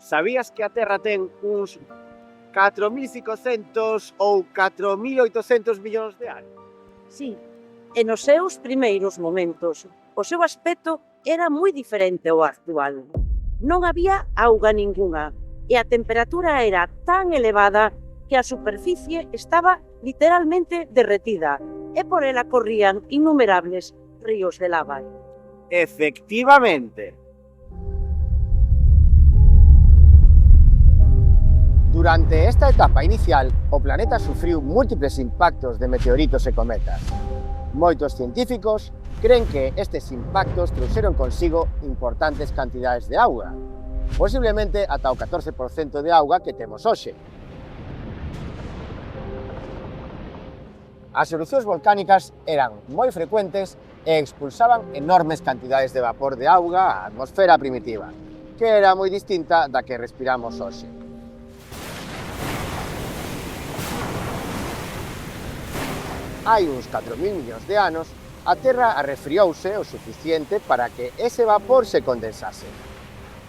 Sabías que a Terra ten uns 4.500 ou 4.800 millóns de anos? Sí, e nos seus primeiros momentos, o seu aspecto era moi diferente ao actual. Non había auga ningunha e a temperatura era tan elevada que a superficie estaba literalmente derretida e por ela corrían innumerables ríos de lava. Efectivamente. Durante esta etapa inicial, o planeta sufriu múltiples impactos de meteoritos e cometas. Moitos científicos creen que estes impactos trouxeron consigo importantes cantidades de auga, posiblemente ata o 14% de auga que temos hoxe. As erupcións volcánicas eran moi frecuentes e expulsaban enormes cantidades de vapor de auga á atmosfera primitiva, que era moi distinta da que respiramos hoxe. Hai uns 4.000 millóns de anos, a Terra arrefriouse o suficiente para que ese vapor se condensase.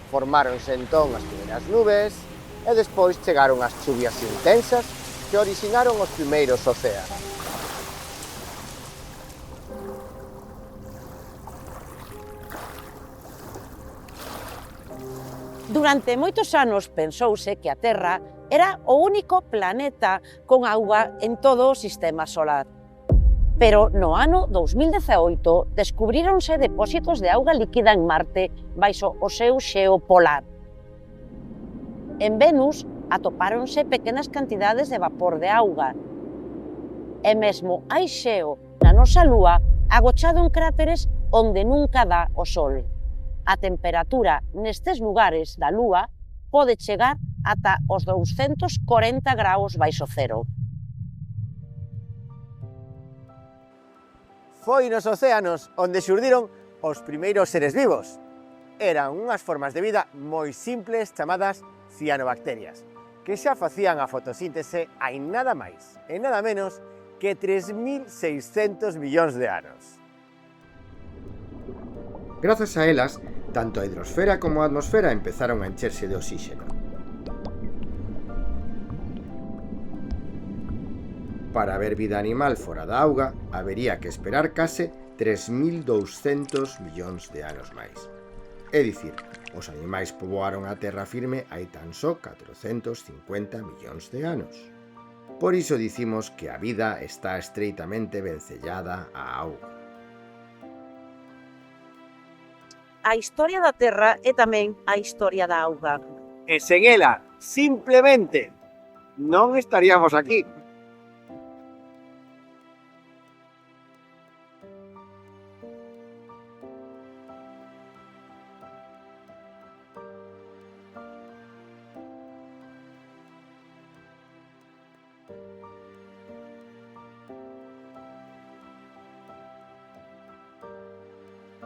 Formáronse entón as primeiras nubes e despois chegaron as chuvias intensas que orixinaron os primeiros océanos. Durante moitos anos pensouse que a Terra era o único planeta con auga en todo o sistema solar. Pero no ano 2018 descubríronse depósitos de auga líquida en Marte baixo o seu xeo polar. En Venus atopáronse pequenas cantidades de vapor de auga. E mesmo hai xeo na nosa Lúa agochado en cráteres onde nunca dá o sol. A temperatura nestes lugares da Lúa pode chegar ata os 240 graus baixo cero. Foi nos océanos onde xurdiron os primeiros seres vivos. Eran unhas formas de vida moi simples chamadas cianobacterias, que xa facían a fotosíntese hai nada máis e nada menos que 3.600 millóns de anos. Grazas a elas, tanto a hidrosfera como a atmosfera empezaron a encherse de oxígeno. Para haber vida animal fora da auga, habería que esperar case 3.200 millóns de anos máis. É dicir, os animais poboaron a terra firme hai tan só 450 millóns de anos. Por iso dicimos que a vida está estreitamente vencellada á auga. A historia da Terra é tamén a historia da auga. E sen ela, simplemente, non estaríamos aquí.